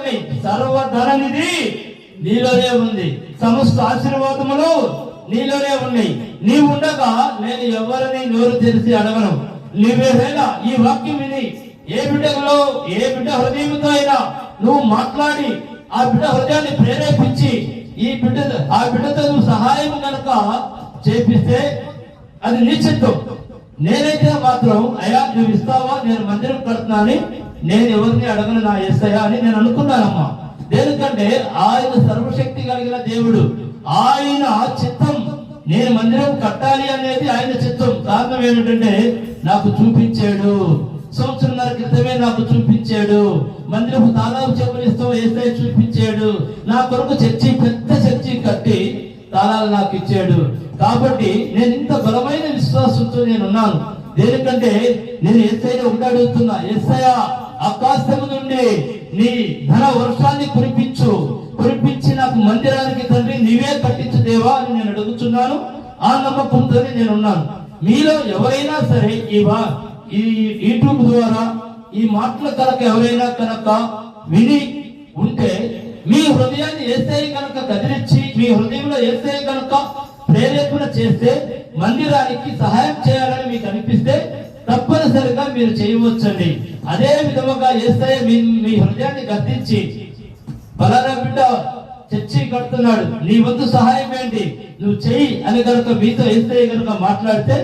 ఉన్నాయి, సర్వధననిధి నీలోనే ఉంది, సమస్త ఆశీర్వాదములు నీలోనే ఉన్నాయి. నీవు ఉండగా నేను ఎవరిని నోరు తెరిచి అడగను. నీవేళ ఈ వాక్యం విని ఏ బిడ్డ హృదయంతో అయినా నువ్వు మాట్లాడి ఆ బిడ్డ హృదయాన్ని ప్రేరేపించి ఆ బిడ్డతో నువ్వు సహాయం కనుక చేపిస్తే అది నీ చిత్తం. నేనైతే మాత్రం అయ్యా నువ్వు ఇస్తావా, నేను మందిరం కడుతున్నాను, నేను ఎవరిని అడగను నా యేసయ్యా అని నేను అనుకున్నానమ్మా. దేనికంటే ఆయన సర్వశక్తి కలిగిన దేవుడు, ఆయన చిత్తం నేను మందిరం కట్టాలి అనేది ఆయన చిత్తం. కారణం ఏమిటంటే నాకు చూపించాడు, సంవత్సరంన్నర క్రితమే నాకు చూపించాడు. మందిరపు తాళాలు చెప్పులిస్తూ యేసయ్య చూపించాడు. నా కొరకు పెద్ద చర్చి కట్టి తాళాలు నాకు ఇచ్చాడు. కాబట్టి నేను ఇంత బలమైన విశ్వాసంతో నేనున్నాను. దేనికంటే నేను యేసయ్యని ఒకటి అడుగుతున్నా, యేసయ్య ఆకాశము నుండి నీ ధన వర్షాన్ని కురిపించి నాకు మందిరానికి తండ్రి నీవే కట్టించు దేవా అని నేను అడుగుతున్నాను. ఆ నమ్మకంతోనే నేనున్నాను. మీలో ఎవరైనా సరే ఈ యూట్యూబ్ ద్వారా ఈ మాటల కనుక ఎవరైనా కనుక విని ఉంటే మీ హృదయాన్ని యేసయ్య కనుక కదిలించి మీ హృదయంలో యేసయ్య కనుక ప్రేరేపణ చేస్తే మందిరానికి సహాయం చేయాలని మీకు అనిపిస్తే తప్పనిసరిగా మీరు చేయవచ్చండి. అదే విధముగా యేసయ్య మీ హృదయాన్ని గద్దించి పలానా బిడ్డ చర్చి కడుతున్నాడు, నీ వంతు సహాయం ఏంటి, నువ్వు చెయ్యి అని కనుక మీతో యేసయ్య కనుక మాట్లాడితే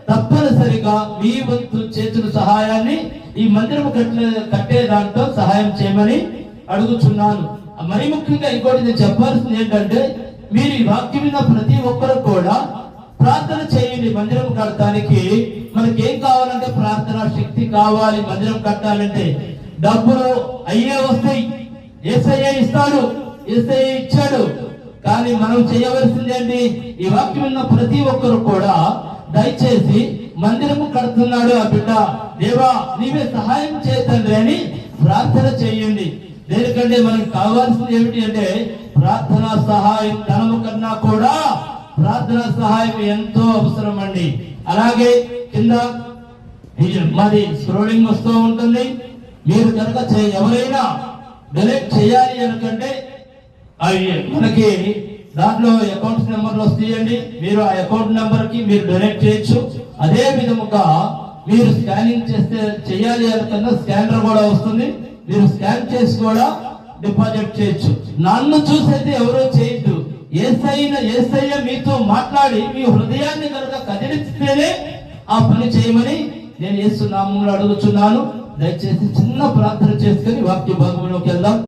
తప్పనిసరిగా మీ వంతు చేతుల సహాయాన్ని ఈ మందిరం కట్టే దాంట్లో సహాయం చేయమని అడుగుచున్నాను. మరి ముఖ్యంగా ఇంకోటి నేను చెప్పాల్సింది ఏంటంటే మీరు ఈ వాక్యం విన్న ప్రతి ఒక్కరు కూడా ప్రార్థన చేయండి. మందిరం కట్టడానికి మనకి ఏం కావాలంటే ప్రార్థన శక్తి కావాలి. మందిరం కట్టాలంటే డబ్బులు అయ్యే వస్తాయి, యేసయ్య ఇస్తాడు, యేసయ్య ఇచ్చాడు. కానీ మనం చేయవలసింది ఏంటి, ఈ వాక్యం విన్న ప్రతి ఒక్కరు కూడా దయచేసి మందిరము కడుతున్నాడు ఆ బిడ్డ, దేవా నీవే సహాయం చేయండి అని ప్రార్థన చేయండి. దేనికంటే మనకు కావాల్సింది ఏమిటి అంటే ప్రార్థనా సహాయం, ధనము కన్నా కూడా ప్రార్థనా సహాయం ఎంతో అవసరం అండి. అలాగే కింద మరి స్క్రోలింగ్ వస్తూ ఉంటుంది. మీరు కనుక ఎవరైనా డొనేట్ చేయాలి అనుకంటే అవి మనకి దాంట్లో అకౌంట్ నెంబర్లు వస్తాయండి. మీరు ఆ అకౌంట్ నెంబర్ కి మీరు డొనేట్ చేయొచ్చు. అదే విధముగా మీరు స్కానింగ్ చేయాలి అనుకున్న స్కానర్ కూడా వస్తుంది, మీరు స్కాన్ చేసి కూడా డిపాజిట్ చేయొచ్చు. నన్ను చూసైతే ఎవరో చేయొద్దు, యేసయ్య మీతో మాట్లాడి మీ హృదయాన్ని కనుక కదిలిస్తేనే ఆ పని చేయమని నేను యేసు నామములో అడుగుచున్నాను. దయచేసి చిన్న ప్రార్థన చేసుకొని వాక్య భాగంలోకి వెళ్దాం.